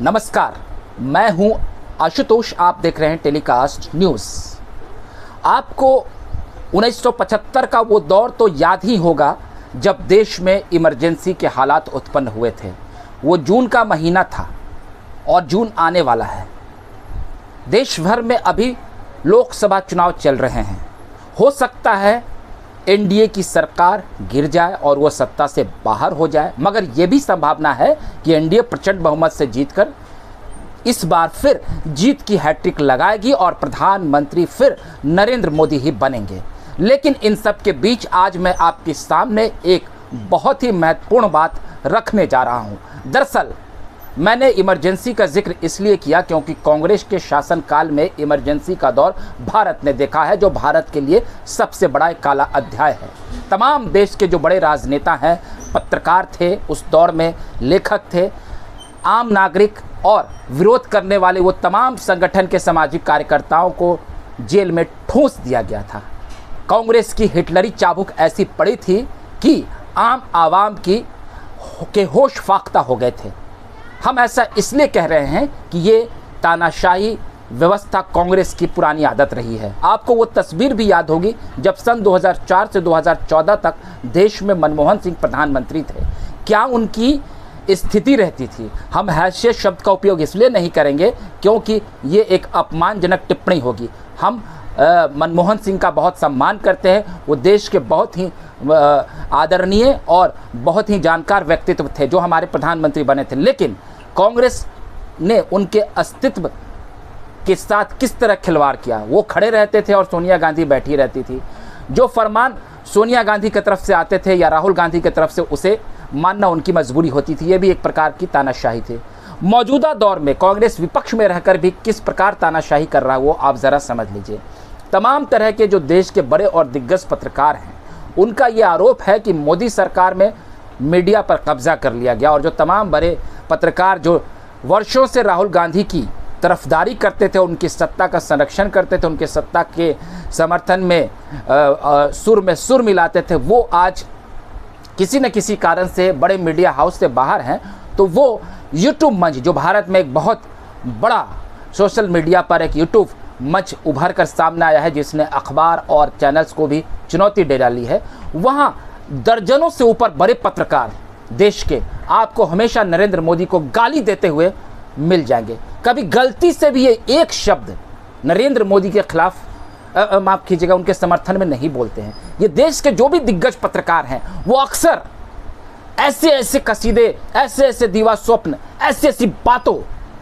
नमस्कार, मैं हूं आशुतोष। आप देख रहे हैं टेलीकास्ट न्यूज़। आपको 1975 का वो दौर तो याद ही होगा जब देश में इमरजेंसी के हालात उत्पन्न हुए थे। वो जून का महीना था और जून आने वाला है। देश भर में अभी लोकसभा चुनाव चल रहे हैं। हो सकता है एनडीए की सरकार गिर जाए और वो सत्ता से बाहर हो जाए, मगर ये भी संभावना है कि एनडीए प्रचंड बहुमत से जीतकर इस बार फिर जीत की हैट्रिक लगाएगी और प्रधानमंत्री फिर नरेंद्र मोदी ही बनेंगे। लेकिन इन सब के बीच आज मैं आपके सामने एक बहुत ही महत्वपूर्ण बात रखने जा रहा हूं। दरअसल मैंने इमरजेंसी का जिक्र इसलिए किया क्योंकि कांग्रेस के शासनकाल में इमरजेंसी का दौर भारत ने देखा है, जो भारत के लिए सबसे बड़ा एक काला अध्याय है। तमाम देश के जो बड़े राजनेता हैं, पत्रकार थे उस दौर में, लेखक थे, आम नागरिक और विरोध करने वाले वो तमाम संगठन के सामाजिक कार्यकर्ताओं को जेल में ठूंस दिया गया था। कांग्रेस की हिटलरी चाबुक ऐसी पड़ी थी कि आम आवाम के होश फाख्ता हो गए थे। हम ऐसा इसलिए कह रहे हैं कि ये तानाशाही व्यवस्था कांग्रेस की पुरानी आदत रही है। आपको वो तस्वीर भी याद होगी जब सन 2004 से 2014 तक देश में मनमोहन सिंह प्रधानमंत्री थे, क्या उनकी स्थिति रहती थी। हम हैसियत शब्द का उपयोग इसलिए नहीं करेंगे क्योंकि ये एक अपमानजनक टिप्पणी होगी। हम मनमोहन सिंह का बहुत सम्मान करते हैं। वो देश के बहुत ही आदरणीय और बहुत ही जानकार व्यक्तित्व थे जो हमारे प्रधानमंत्री बने थे। लेकिन कांग्रेस ने उनके अस्तित्व के साथ किस तरह खिलवाड़ किया। वो खड़े रहते थे और सोनिया गांधी बैठी रहती थी। जो फरमान सोनिया गांधी की तरफ से आते थे या राहुल गांधी की तरफ से, उसे मानना उनकी मजबूरी होती थी। ये भी एक प्रकार की तानाशाही थी। मौजूदा दौर में कांग्रेस विपक्ष में रहकर भी किस प्रकार तानाशाही कर रहा है वो आप ज़रा समझ लीजिए। तमाम तरह के जो देश के बड़े और दिग्गज पत्रकार हैं, उनका ये आरोप है कि मोदी सरकार में मीडिया पर कब्जा कर लिया गया और जो तमाम बड़े पत्रकार जो वर्षों से राहुल गांधी की तरफदारी करते थे, उनकी सत्ता का संरक्षण करते थे, उनके सत्ता के समर्थन में सुर में सुर मिलाते थे, वो आज किसी न किसी कारण से बड़े मीडिया हाउस से बाहर हैं। तो वो यूट्यूब मंच, जो भारत में एक बहुत बड़ा सोशल मीडिया पर एक यूट्यूब मंच उभर कर सामने आया है, जिसने अखबार और चैनल्स को भी चुनौती दे डाली है, वहाँ दर्जनों से ऊपर बड़े पत्रकार देश के आपको हमेशा नरेंद्र मोदी को गाली देते हुए मिल जाएंगे। कभी गलती से भी ये एक शब्द नरेंद्र मोदी के खिलाफ, माफ़ कीजिएगा, उनके समर्थन में नहीं बोलते हैं। ये देश के जो भी दिग्गज पत्रकार हैं वो अक्सर ऐसे ऐसे कसीदे, ऐसे ऐसे दीवा स्वप्न, ऐसी ऐसी बातों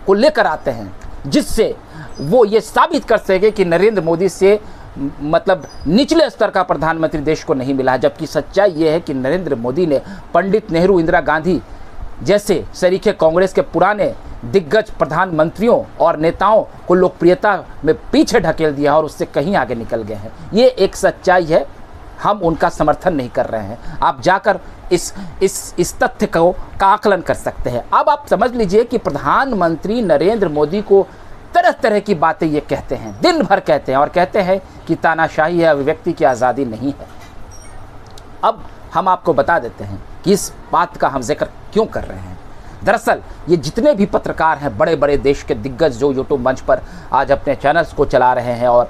को लेकर आते हैं जिससे वो ये साबित कर सके कि नरेंद्र मोदी से मतलब निचले स्तर का प्रधानमंत्री देश को नहीं मिला है। जबकि सच्चाई ये है कि नरेंद्र मोदी ने पंडित नेहरू, इंदिरा गांधी जैसे सरीखे कांग्रेस के पुराने दिग्गज प्रधानमंत्रियों और नेताओं को लोकप्रियता में पीछे ढकेल दिया और उससे कहीं आगे निकल गए हैं। ये एक सच्चाई है, हम उनका समर्थन नहीं कर रहे हैं। आप जाकर इस तथ्य का आकलन कर सकते हैं। अब आप समझ लीजिए कि प्रधानमंत्री नरेंद्र मोदी को तरह तरह की बातें ये कहते हैं, दिन भर कहते हैं और कहते हैं कि तानाशाही है, अभिव्यक्ति की आज़ादी नहीं है। अब हम आपको बता देते हैं कि इस बात का हम जिक्र क्यों कर रहे हैं। दरअसल ये जितने भी पत्रकार हैं, बड़े बड़े देश के दिग्गज जो यूट्यूब मंच पर आज अपने चैनल्स को चला रहे हैं और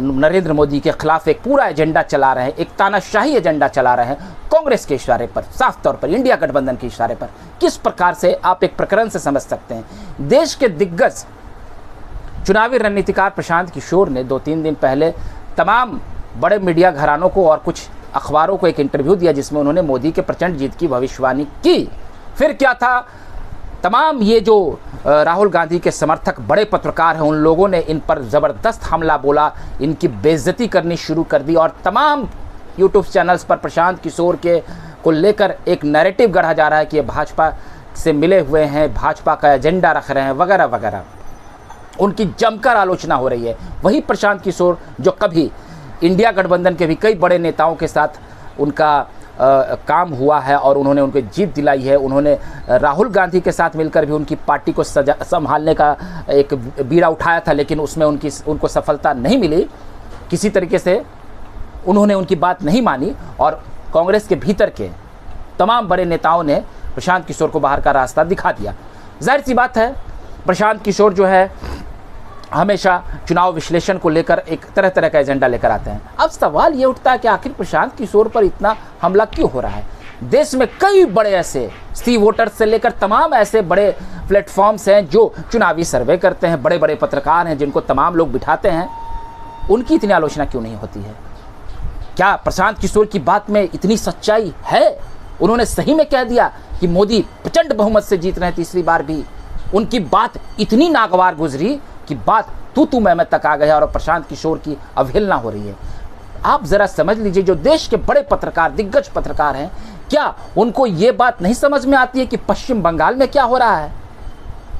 नरेंद्र मोदी के खिलाफ एक पूरा एजेंडा चला रहे हैं, एक तानाशाही एजेंडा चला रहे हैं कांग्रेस के इशारे पर, साफ तौर पर इंडिया गठबंधन के इशारे पर, किस प्रकार से आप एक प्रकरण से समझ सकते हैं। देश के दिग्गज चुनावी रणनीतिकार प्रशांत किशोर ने 2-3 दिन पहले तमाम बड़े मीडिया घरानों को और कुछ अखबारों को एक इंटरव्यू दिया जिसमें उन्होंने मोदी के प्रचंड जीत की भविष्यवाणी की। फिर क्या था, तमाम ये जो राहुल गांधी के समर्थक बड़े पत्रकार हैं, उन लोगों ने इन पर ज़बरदस्त हमला बोला, इनकी बेइज्जती करनी शुरू कर दी और तमाम यूट्यूब चैनल्स पर प्रशांत किशोर को लेकर एक नैरेटिव गढ़ा जा रहा है कि ये भाजपा से मिले हुए हैं, भाजपा का एजेंडा रख रहे हैं, वगैरह वगैरह। उनकी जमकर आलोचना हो रही है। वही प्रशांत किशोर जो कभी इंडिया गठबंधन के भी कई बड़े नेताओं के साथ उनका काम हुआ है और उन्होंने उनको जीत दिलाई है। उन्होंने राहुल गांधी के साथ मिलकर भी उनकी पार्टी को संभालने का एक बीड़ा उठाया था, लेकिन उसमें उनको सफलता नहीं मिली। किसी तरीके से उन्होंने उनकी बात नहीं मानी और कांग्रेस के भीतर के तमाम बड़े नेताओं ने प्रशांत किशोर को बाहर का रास्ता दिखा दिया। जाहिर सी बात है प्रशांत किशोर जो है हमेशा चुनाव विश्लेषण को लेकर एक तरह तरह का एजेंडा लेकर आते हैं। अब सवाल ये उठता है कि आखिर प्रशांत किशोर पर इतना हमला क्यों हो रहा है। देश में कई बड़े ऐसे सी वोटर्स से लेकर तमाम ऐसे बड़े प्लेटफॉर्म्स हैं जो चुनावी सर्वे करते हैं, बड़े बड़े पत्रकार हैं जिनको तमाम लोग बिठाते हैं, उनकी इतनी आलोचना क्यों नहीं होती है। क्या प्रशांत किशोर की बात में इतनी सच्चाई है? उन्होंने सही में कह दिया कि मोदी प्रचंड बहुमत से जीत रहे हैं तीसरी बार भी। उनकी बात इतनी नागवार गुजरी कि बात तू मैं तक आ गया और प्रशांत किशोर की अवहेलना हो रही है। आप जरा समझ लीजिए, जो देश के बड़े पत्रकार, दिग्गज पत्रकार हैं, क्या उनको ये बात नहीं समझ में आती है कि पश्चिम बंगाल में क्या हो रहा है।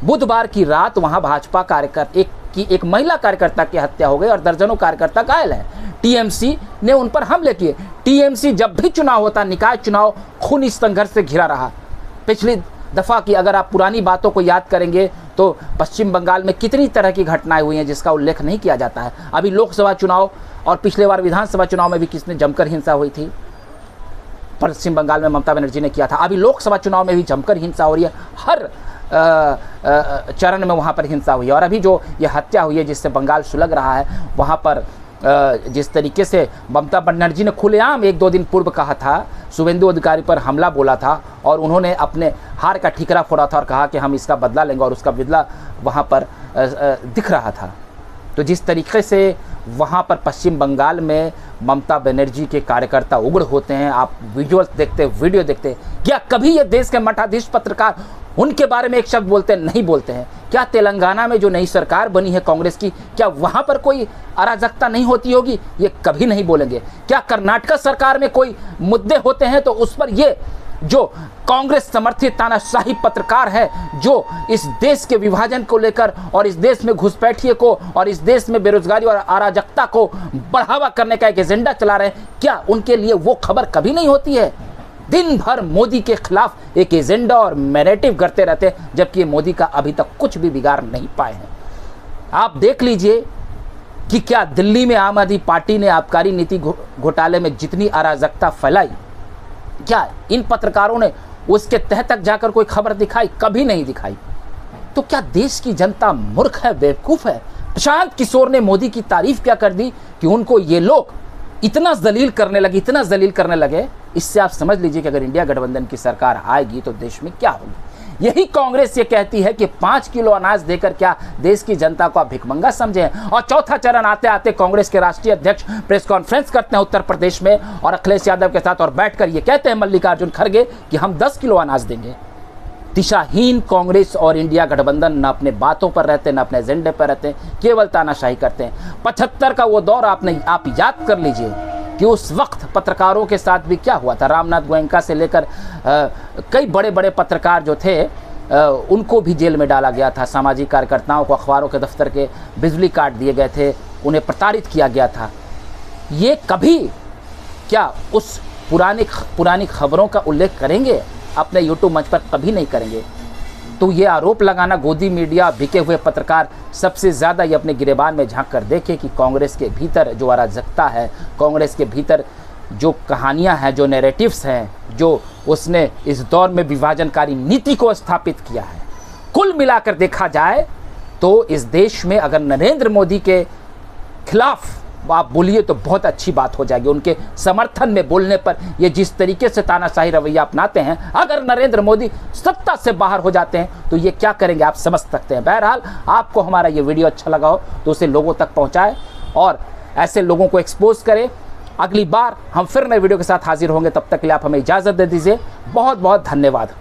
बुधवार की रात वहां भाजपा कार्यकर्ता एक महिला कार्यकर्ता की हत्या हो गई और दर्जनों कार्यकर्ता घायल हैं। टीएमसी ने उन पर हमले किए। टीएमसी जब भी चुनाव होता, निकाय चुनाव, खूनी संघर्ष से घिरा रहा। पिछली दफ़ा की अगर आप पुरानी बातों को याद करेंगे तो पश्चिम बंगाल में कितनी तरह की घटनाएं हुई हैं जिसका उल्लेख नहीं किया जाता है। अभी लोकसभा चुनाव और पिछले बार विधानसभा चुनाव में भी किसने जमकर हिंसा हुई थी, पश्चिम बंगाल में ममता बनर्जी ने किया था। अभी लोकसभा चुनाव में भी जमकर हिंसा हो रही है, हर चरण में वहाँ पर हिंसा हुई है। और अभी जो ये हत्या हुई है जिससे बंगाल सुलग रहा है, वहाँ पर जिस तरीके से ममता बनर्जी ने खुलेआम 1-2 दिन पूर्व कहा था, शुभेंदु अधिकारी पर हमला बोला था और उन्होंने अपने हार का ठीकरा फोड़ा था और कहा कि हम इसका बदला लेंगे, और उसका बदला वहाँ पर दिख रहा था। तो जिस तरीके से वहाँ पर पश्चिम बंगाल में ममता बनर्जी के कार्यकर्ता उग्र होते हैं, आप वीडियो देखते, क्या कभी ये देश के मठाधीश पत्रकार उनके बारे में एक शब्द बोलते हैं? नहीं बोलते हैं। क्या तेलंगाना में जो नई सरकार बनी है कांग्रेस की, क्या वहाँ पर कोई अराजकता नहीं होती होगी? ये कभी नहीं बोलेंगे। क्या कर्नाटक सरकार में कोई मुद्दे होते हैं तो उस पर ये जो कांग्रेस समर्थित तानाशाही पत्रकार है, जो इस देश के विभाजन को लेकर और इस देश में घुसपैठिए को और इस देश में बेरोजगारी और अराजकता को बढ़ावा करने का एक एजेंडा चला रहे हैं, क्या उनके लिए वो खबर कभी नहीं होती है? दिन भर मोदी के खिलाफ एक एजेंडा और नैरेटिव करते रहते हैं, जबकि मोदी का अभी तक कुछ भी बिगाड़ नहीं पाए हैं। आप देख लीजिए कि क्या दिल्ली में आम आदमी पार्टी ने आबकारी नीति घोटाले में जितनी अराजकता फैलाई, क्या इन पत्रकारों ने उसके तह तक जाकर कोई खबर दिखाई? कभी नहीं दिखाई। तो क्या देश की जनता मूर्ख है, बेवकूफ है? प्रशांत किशोर ने मोदी की तारीफ क्या कर दी कि उनको ये लोग इतना जलील करने लगे। इससे आप समझ लीजिए कि अगर इंडिया गठबंधन की सरकार आएगी तो देश में क्या होगी। यही कांग्रेस ये कहती है कि 5 किलो अनाज देकर क्या देश की जनता को आप भिखमंगा समझें। और चौथा चरण आते आते कांग्रेस के राष्ट्रीय अध्यक्ष प्रेस कॉन्फ्रेंस करते हैं उत्तर प्रदेश में और अखिलेश यादव के साथ, और बैठकर ये कहते हैं मल्लिकार्जुन खड़गे कि हम 10 किलो अनाज देंगे। दिशाहीन कांग्रेस और इंडिया गठबंधन न अपने बातों पर रहते, न अपने एजेंडे पर रहते, केवल तानाशाही करते हैं। 75 का वो दौर आप याद कर लीजिए कि उस वक्त पत्रकारों के साथ भी क्या हुआ था। रामनाथ गोयनका से लेकर कई बड़े बड़े पत्रकार जो थे उनको भी जेल में डाला गया था। सामाजिक कार्यकर्ताओं को अखबारों के दफ्तर के बिजली काट दिए गए थे, उन्हें प्रताड़ित किया गया था। ये कभी क्या उस पुरानी खबरों का उल्लेख करेंगे? अपने यूट्यूब मंच पर कभी नहीं करेंगे। तो ये आरोप लगाना, गोदी मीडिया, बिके हुए पत्रकार, सबसे ज़्यादा ये अपने गिरेबान में झांक कर देखें कि कांग्रेस के भीतर जो अराजकता है, कांग्रेस के भीतर जो कहानियां हैं, जो नैरेटिव्स हैं, जो उसने इस दौर में विभाजनकारी नीति को स्थापित किया है। कुल मिलाकर देखा जाए तो इस देश में अगर नरेंद्र मोदी के खिलाफ आप बोलिए तो बहुत अच्छी बात हो जाएगी। उनके समर्थन में बोलने पर ये जिस तरीके से तानाशाही रवैया अपनाते हैं, अगर नरेंद्र मोदी सत्ता से बाहर हो जाते हैं तो ये क्या करेंगे आप समझ सकते हैं। बहरहाल आपको हमारा ये वीडियो अच्छा लगा हो तो उसे लोगों तक पहुंचाएं और ऐसे लोगों को एक्सपोज करें। अगली बार हम फिर नए वीडियो के साथ हाजिर होंगे, तब तक के लिए आप हमें इजाज़त दे दीजिए। बहुत बहुत धन्यवाद।